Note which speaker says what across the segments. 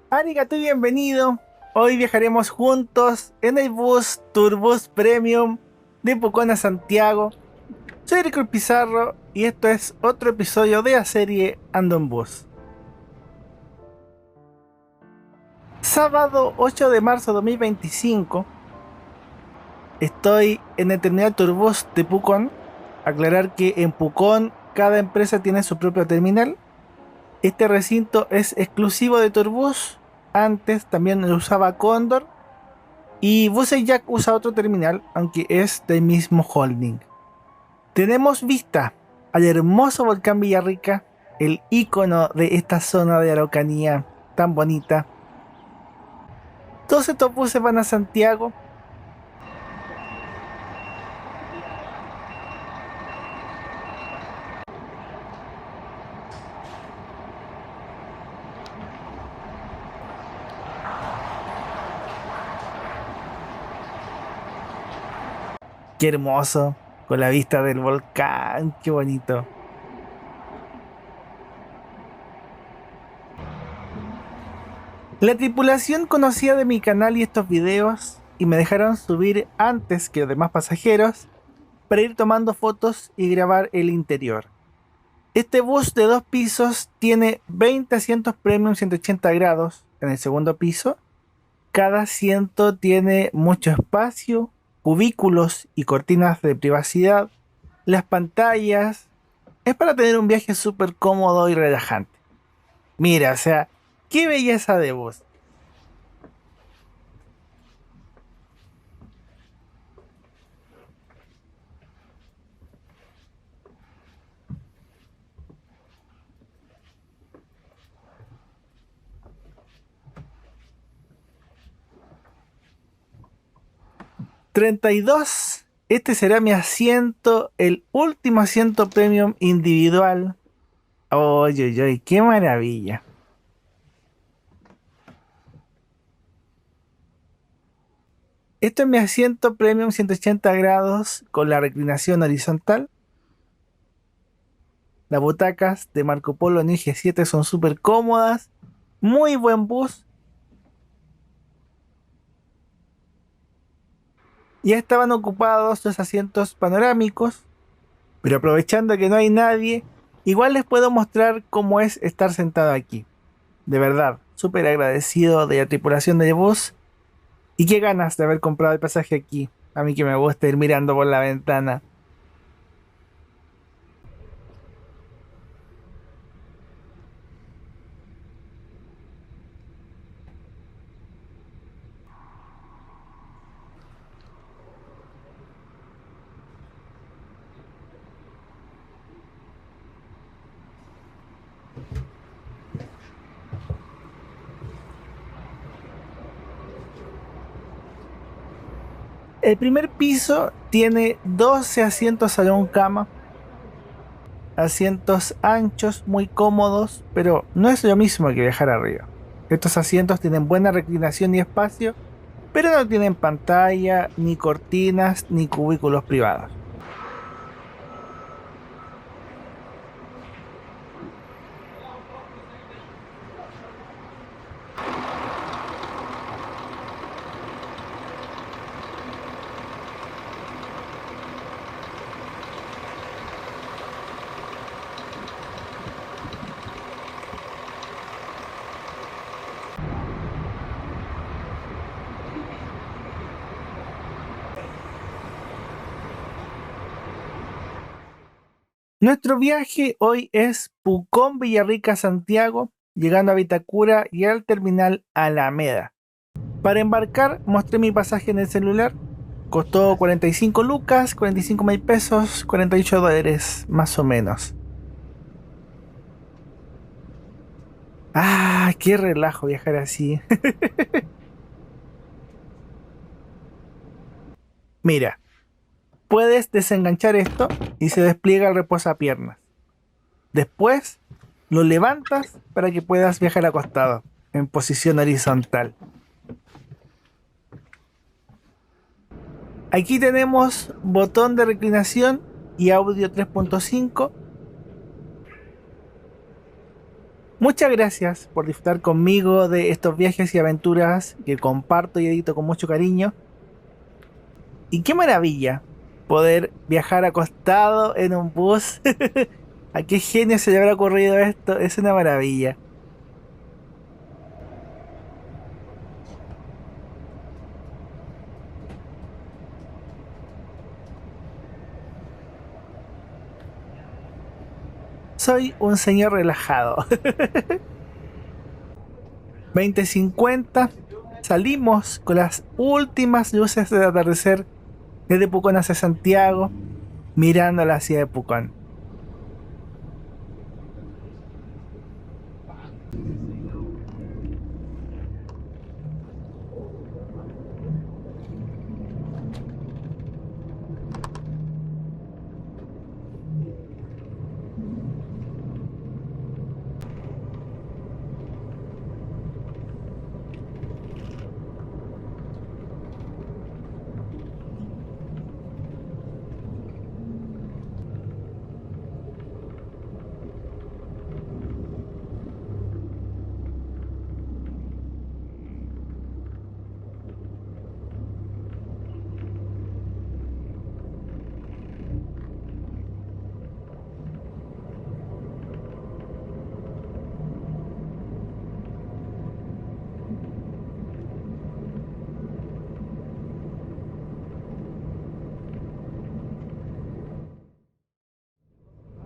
Speaker 1: Arigato y bienvenido. Hoy viajaremos juntos en el bus Turbus Premium de Pucón a Santiago. Soy Rico Pizarro y esto es otro episodio de la serie Andon Bus. Sábado 8 de marzo de 2025. Estoy en el terminal Turbus de Pucón. Aclarar que en Pucón cada empresa tiene su propio terminal. Este recinto es exclusivo de Turbus. Antes también lo usaba Cóndor. Y Jack usa otro terminal, aunque es del mismo holding. Tenemos vista al hermoso volcán Villarrica, el icono de esta zona de Araucanía tan bonita. Todos estos buses van a Santiago. Qué hermoso, con la vista del volcán, qué bonito. La tripulación conocía de mi canal y estos videos y me dejaron subir antes que los demás pasajeros para ir tomando fotos y grabar el interior. Este bus de 2 pisos tiene 20 asientos premium 180 grados en el segundo piso. Cada asiento tiene mucho espacio, cubículos y cortinas de privacidad. Las pantallas es para tener un viaje súper cómodo y relajante. Mira, o sea, qué belleza de bus. 32. Este será mi asiento, el último asiento premium individual. Oye, oye, qué maravilla. Esto es mi asiento premium 180 grados con la reclinación horizontal. Las butacas de Marco Polo en eje 7 son súper cómodas. Muy buen bus. Ya estaban ocupados los asientos panorámicos, pero aprovechando que no hay nadie, igual les puedo mostrar cómo es estar sentado aquí. De verdad, súper agradecido de la tripulación del bus. Y qué ganas de haber comprado el pasaje aquí. A mí que me gusta ir mirando por la ventana. El primer piso tiene 12 asientos salón cama, asientos anchos, muy cómodos, pero no es lo mismo que viajar arriba. Estos asientos tienen buena reclinación y espacio, pero no tienen pantalla, ni cortinas, ni cubículos privados. Nuestro viaje hoy es Pucón, Villarrica, Santiago, llegando a Vitacura y al terminal Alameda. Para embarcar, mostré mi pasaje en el celular. Costó 45 lucas, 45.000 pesos, $48, más o menos. Ah, qué relajo viajar así. Mira, puedes desenganchar esto y se despliega el reposapiernas. Después, lo levantas para que puedas viajar acostado, en posición horizontal. Aquí tenemos botón de reclinación y audio 3.5. Muchas gracias por disfrutar conmigo de estos viajes y aventuras que comparto y edito con mucho cariño. Y qué maravilla poder viajar acostado en un bus. ¿A qué genio se le habrá ocurrido esto? Es una maravilla. Soy un señor relajado. 20:50. Salimos con las últimas luces del atardecer desde Pucón hacia Santiago, mirando la ciudad de Pucón.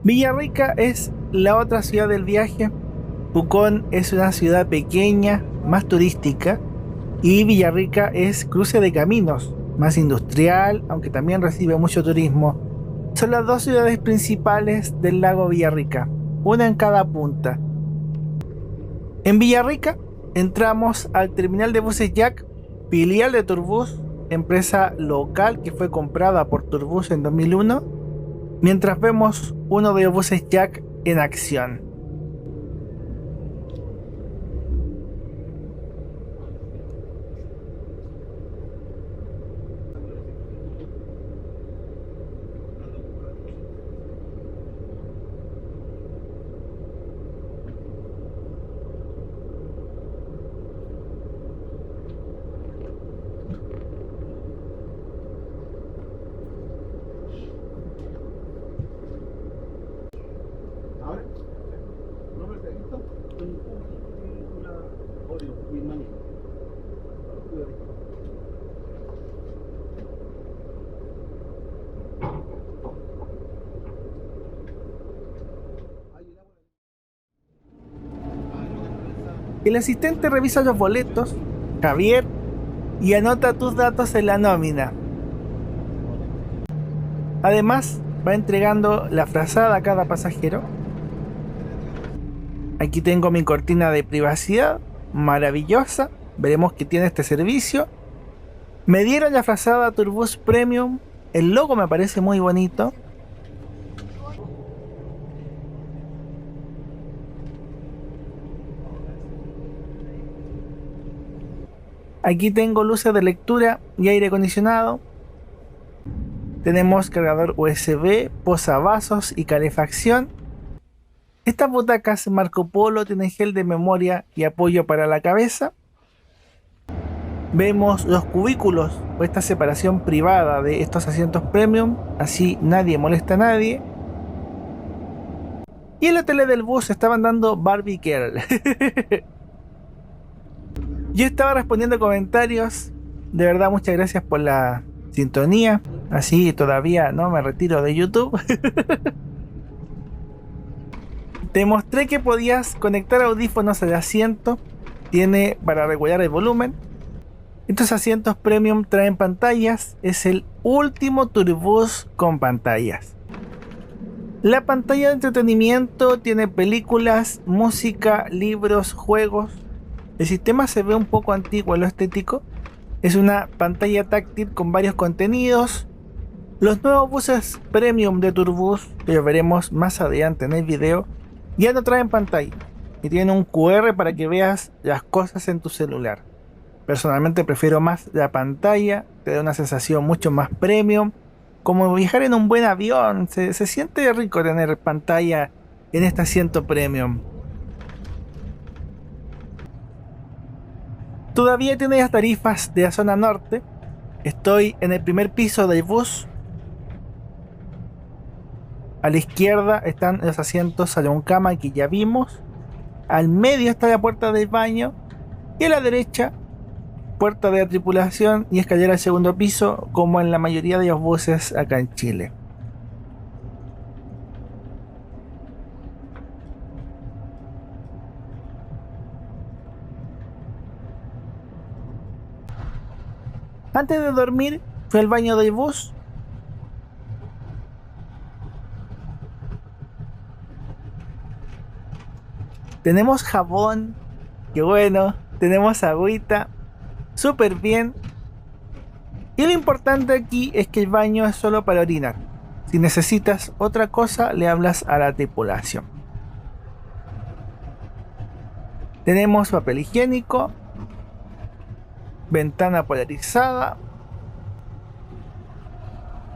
Speaker 1: Villarrica es la otra ciudad del viaje. Pucón es una ciudad pequeña, más turística, y Villarrica es cruce de caminos, más industrial, aunque también recibe mucho turismo. Son las dos ciudades principales del lago Villarrica, una en cada punta. En Villarrica entramos al terminal de buses Jack, filial de Turbus, empresa local que fue comprada por Turbus en 2001, mientras vemos uno de los buses Jack en acción. El asistente revisa los boletos, Javier, y anota tus datos en la nómina. Además, va entregando la frazada a cada pasajero. Aquí tengo mi cortina de privacidad, maravillosa. Veremos que tiene este servicio. Me dieron la frazada Turbus Premium. El logo me parece muy bonito. Aquí tengo luces de lectura y aire acondicionado. Tenemos cargador USB, posavasos y calefacción. Estas butacas Marco Polo tienen gel de memoria y apoyo para la cabeza. Vemos los cubículos o esta separación privada de estos asientos premium, así nadie molesta a nadie. Y en la tele del bus estaban dando Barbie Girl. Yo estaba respondiendo comentarios. De verdad, muchas gracias por la sintonía. Así todavía no me retiro de YouTube. Te mostré que podías conectar audífonos al asiento. Tiene para regular el volumen. Estos asientos premium traen pantallas. Es el último Turbus con pantallas. La pantalla de entretenimiento tiene películas, música, libros, juegos. El sistema se ve un poco antiguo en lo estético. Es una pantalla táctil con varios contenidos. Los nuevos buses premium de Turbus, que lo veremos más adelante en el video, ya no traen pantalla y tienen un QR para que veas las cosas en tu celular. Personalmente prefiero más la pantalla, te da una sensación mucho más premium, como viajar en un buen avión. Se siente rico tener pantalla en este asiento premium. Todavía tiene las tarifas de la zona norte. Estoy en el primer piso del bus. A la izquierda están los asientos salón cama que ya vimos. Al medio está la puerta del baño. Y a la derecha, puerta de la tripulación y escalera al segundo piso, como en la mayoría de los buses acá en Chile. Antes de dormir, fui al baño del bus. Tenemos jabón, qué bueno. Tenemos agüita, súper bien. Y lo importante aquí es que el baño es solo para orinar. Si necesitas otra cosa, le hablas a la tripulación. Tenemos papel higiénico, ventana polarizada.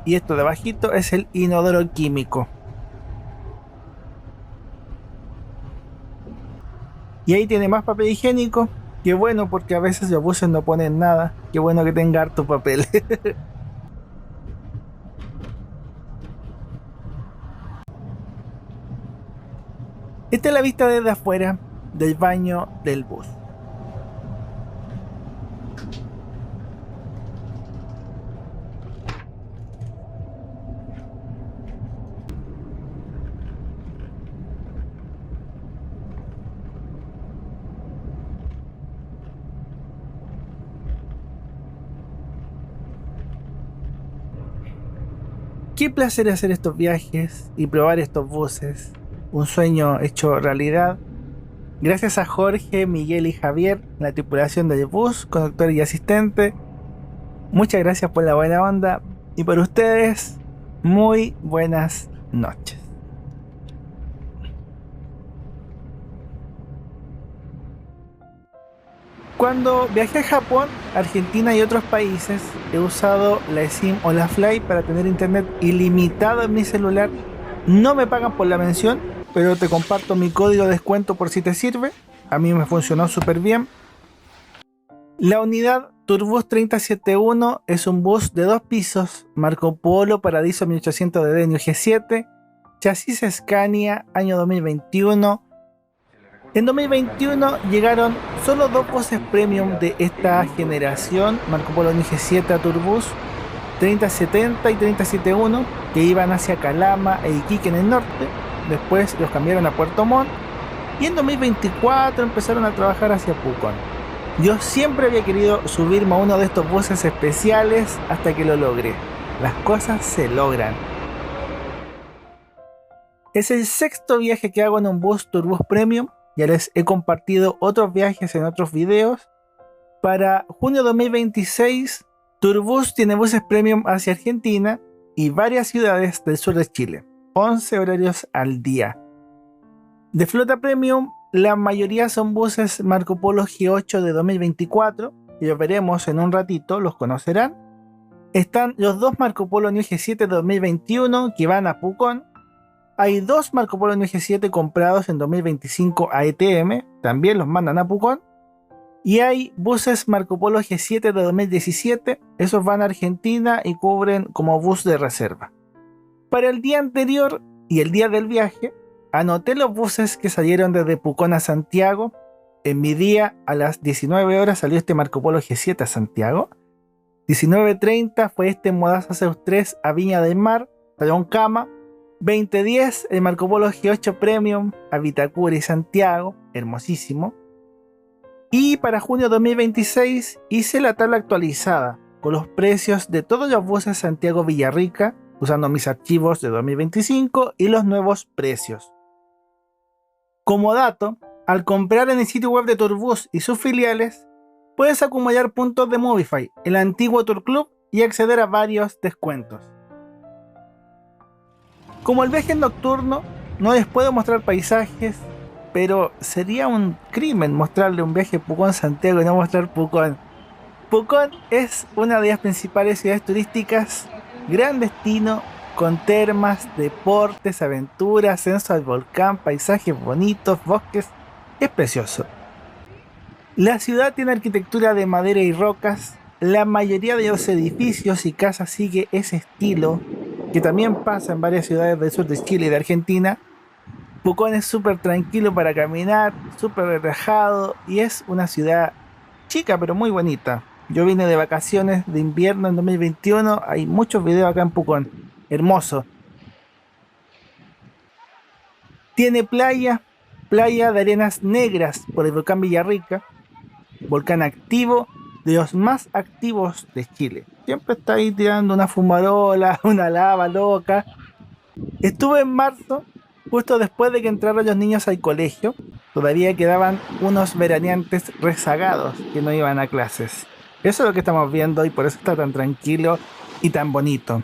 Speaker 1: Y esto de abajito es el inodoro químico. Y ahí tiene más papel higiénico. Qué bueno, porque a veces los buses no ponen nada. Qué bueno que tenga harto papel. Esta es la vista desde afuera del baño del bus. Qué placer hacer estos viajes y probar estos buses. Un sueño hecho realidad. Gracias a Jorge, Miguel y Javier, la tripulación del bus, conductor y asistente. Muchas gracias por la buena onda. Y por ustedes, muy buenas noches. Cuando viajé a Japón, Argentina y otros países, he usado la SIM o la Fly para tener internet ilimitado en mi celular. No me pagan por la mención, pero te comparto mi código de descuento por si te sirve. A mí me funcionó súper bien. La unidad Turbus 3071 es un bus de 2 pisos, Marco Polo Paradiso 1800 de Denio G7, chasis Scania, año 2021. En 2021 llegaron solo 2 buses premium de esta generación, Marco Polo G7 Turbus 3070 y 3071, que iban hacia Calama e Iquique en el norte. Después los cambiaron a Puerto Montt y en 2024 empezaron a trabajar hacia Pucón. Yo siempre había querido subirme a uno de estos buses especiales hasta que lo logré. Las cosas se logran. Es el 6º viaje que hago en un bus Turbus Premium. Ya les he compartido otros viajes en otros videos. Para junio 2026, Turbus tiene buses premium hacia Argentina y varias ciudades del sur de Chile. 11 horarios al día. De flota premium, la mayoría son buses Marco Polo G8 de 2024, que los veremos en un ratito, los conocerán. Están los 2 Marco Polo New G7 de 2021 que van a Pucón. Hay 2 Marco Polo New G7 comprados en 2025 a ETM, también los mandan a Pucón. Y hay buses Marco Polo G7 de 2017, esos van a Argentina y cubren como bus de reserva. Para el día anterior y el día del viaje, anoté los buses que salieron desde Pucón a Santiago. En mi día, a las 19 horas salió este Marco Polo G7 a Santiago. 19:30 fue este Modaza Zeus 3 a Viña del Mar, Salón Cama. 20:10 el Marco Polo G8 Premium a Vitacura y Santiago, hermosísimo. Y para junio 2026 hice la tabla actualizada con los precios de todos los buses Santiago-Villarrica, usando mis archivos de 2025 y los nuevos precios. Como dato, al comprar en el sitio web de Turbus y sus filiales, puedes acumular puntos de Movify, el antiguo Tour Club, y acceder a varios descuentos. Como el viaje es nocturno, no les puedo mostrar paisajes, pero sería un crimen mostrarle un viaje Pucón-Santiago y no mostrar Pucón. Pucón es una de las principales ciudades turísticas, gran destino, con termas, deportes, aventuras, ascenso al volcán, paisajes bonitos, bosques. Es precioso. La ciudad tiene arquitectura de madera y rocas. La mayoría de los edificios y casas sigue ese estilo, que también pasa en varias ciudades del sur de Chile y de Argentina. Pucón es súper tranquilo para caminar, súper relajado y es una ciudad chica pero muy bonita. Yo vine de vacaciones de invierno en 2021, hay muchos videos acá en Pucón. Hermoso. Tiene playa, playa de arenas negras por el volcán Villarrica, volcán activo, de los más activos de Chile. Siempre está ahí tirando una fumarola, una lava loca. Estuve en marzo, justo después de que entraron los niños al colegio. Todavía quedaban unos veraneantes rezagados que no iban a clases. Eso es lo que estamos viendo y por eso está tan tranquilo y tan bonito.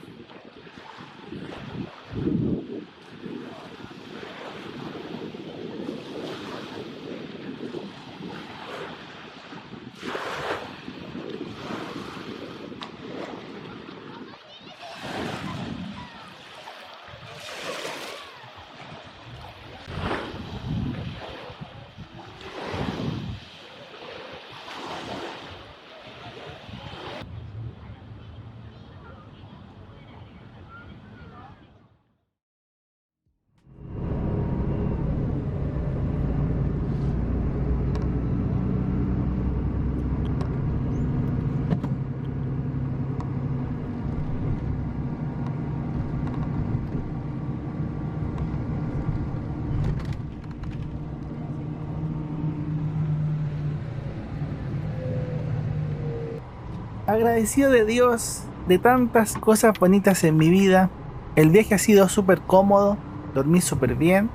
Speaker 1: Agradecido de Dios de tantas cosas bonitas en mi vida. El viaje ha sido súper cómodo, dormí súper bien.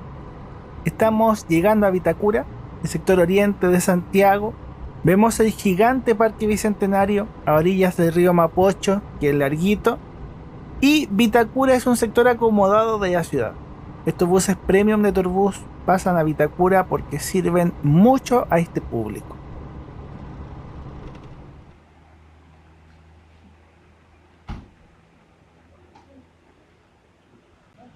Speaker 1: Estamos llegando a Vitacura, el sector oriente de Santiago. Vemos el gigante Parque Bicentenario a orillas del río Mapocho, que es larguito. Y Vitacura es un sector acomodado de la ciudad. Estos buses premium de Turbus pasan a Vitacura porque sirven mucho a este público.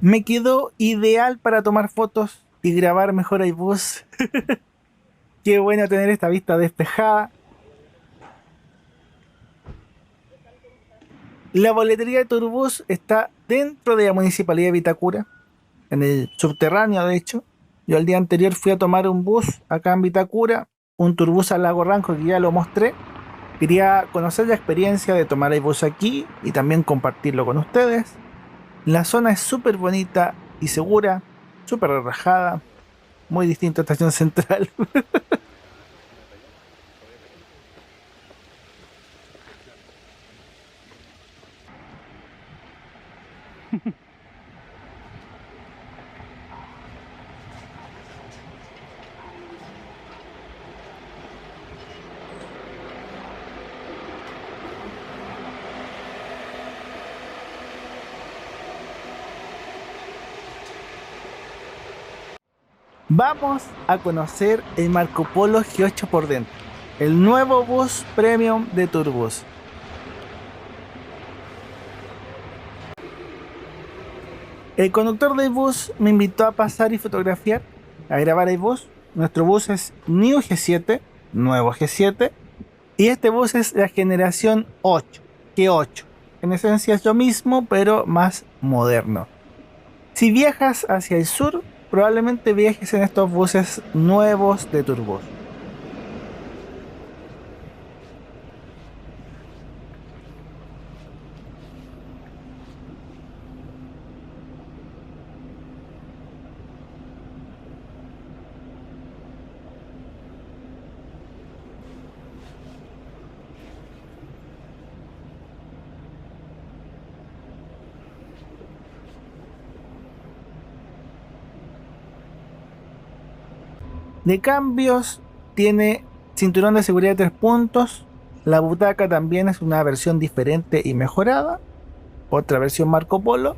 Speaker 1: Me quedó ideal para tomar fotos y grabar mejor el bus. Qué bueno tener esta vista despejada. La boletería de Turbus está dentro de la municipalidad de Vitacura, en el subterráneo de hecho. Yo el día anterior fui a tomar un bus acá en Vitacura, un Turbus al Lago Ranco que ya lo mostré. Quería conocer la experiencia de tomar el bus aquí y también compartirlo con ustedes. La zona es súper bonita y segura, súper relajada, muy distinto a Estación Central. Vamos a conocer el Marco Polo G8 por dentro, el nuevo bus premium de Turbus. El conductor del bus me invitó a pasar y fotografiar, a grabar el bus. Nuestro bus es New G7, nuevo G7, y este bus es la generación 8, G8. En esencia es lo mismo, pero más moderno. Si viajas hacia el sur, probablemente viajes en estos buses nuevos de Turbus. De cambios, tiene cinturón de seguridad de 3 puntos. La butaca también es una versión diferente y mejorada. Otra versión Marco Polo.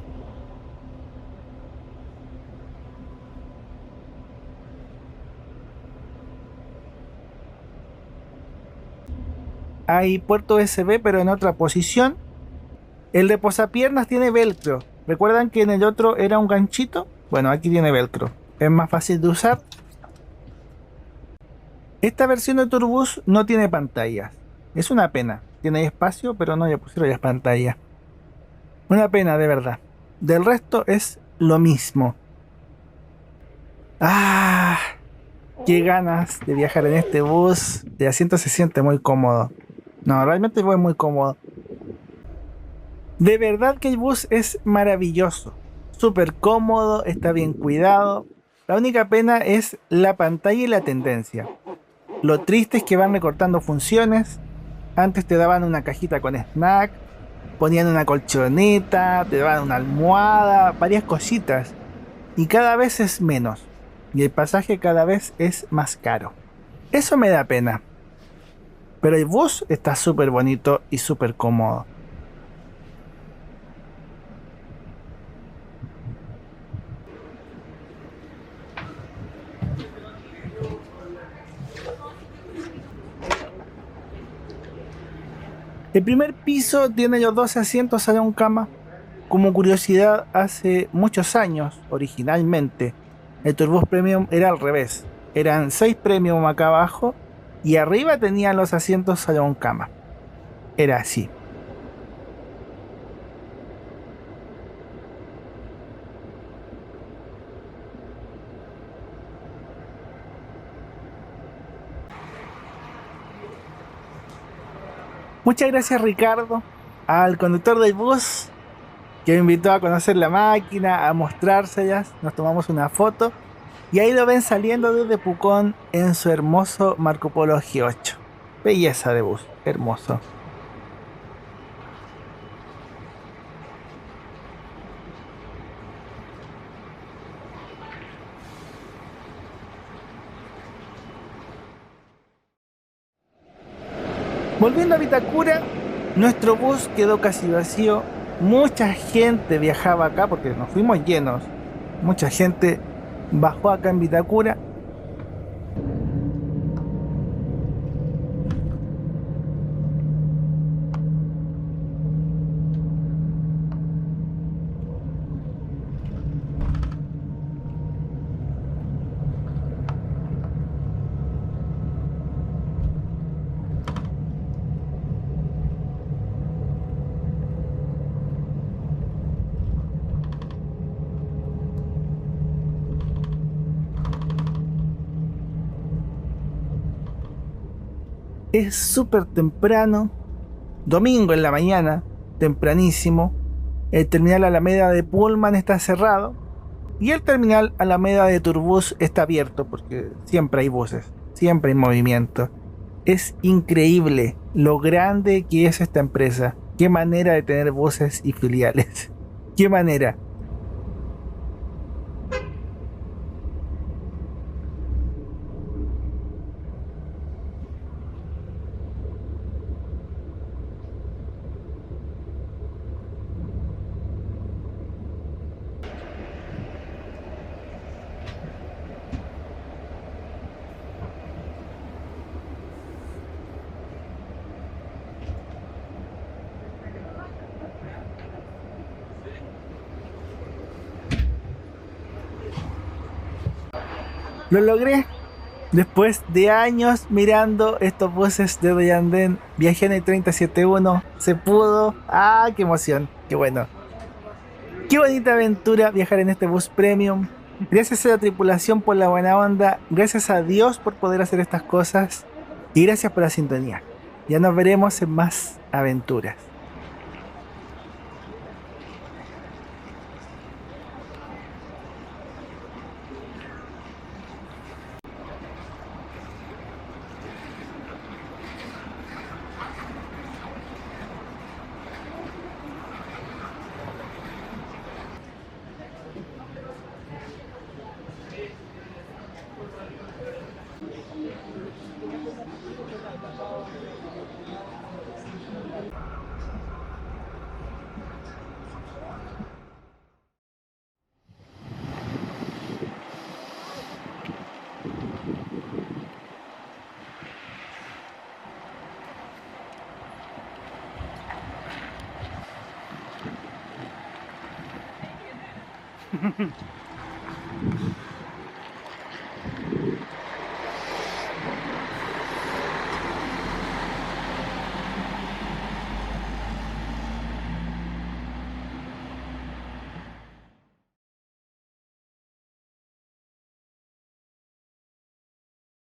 Speaker 1: Hay puerto USB pero en otra posición. El reposapiernas tiene velcro. ¿Recuerdan que en el otro era un ganchito? Bueno, aquí tiene velcro. Es más fácil de usar. Esta versión de Turbus no tiene pantallas. Es una pena. Tiene espacio, pero no le pusieron las pantallas. Una pena, de verdad. Del resto es lo mismo. ¡Ah! ¡Qué ganas de viajar en este bus! El asiento se siente muy cómodo. No, realmente fue muy cómodo. De verdad que el bus es maravilloso. Súper cómodo, está bien cuidado. La única pena es la pantalla y la tendencia. Lo triste es que van recortando funciones. Antes te daban una cajita con snack, ponían una colchoneta, te daban una almohada, varias cositas. Y cada vez es menos. Y el pasaje cada vez es más caro. Eso me da pena. Pero el bus está súper bonito y súper cómodo. El primer piso tiene los dos asientos salón cama. Como curiosidad, hace muchos años, originalmente, el Turbus Premium era al revés. Eran 6 Premium acá abajo y arriba tenían los asientos salón cama. Era así. Muchas gracias, Ricardo, al conductor del bus que me invitó a conocer la máquina, a mostrárselas. Nos tomamos una foto y ahí lo ven saliendo desde Pucón en su hermoso Marco Polo G8. Belleza de bus, hermoso. Volviendo a Vitacura, nuestro bus quedó casi vacío. Mucha gente viajaba acá porque nos fuimos llenos. Mucha gente bajó acá en Vitacura. Es súper temprano, domingo en la mañana, tempranísimo. El terminal Alameda de Pullman está cerrado y el terminal Alameda de Turbus está abierto porque siempre hay buses, siempre hay movimiento. Es increíble lo grande que es esta empresa. Qué manera de tener buses y filiales. Qué manera. Lo logré. Después de años mirando estos buses de Doyandén, viajé en el 3071. Se pudo. ¡Ah, qué emoción! ¡Qué bueno! ¡Qué bonita aventura viajar en este bus premium! Gracias a la tripulación por la buena onda. Gracias a Dios por poder hacer estas cosas. Y gracias por la sintonía. Ya nos veremos en más aventuras.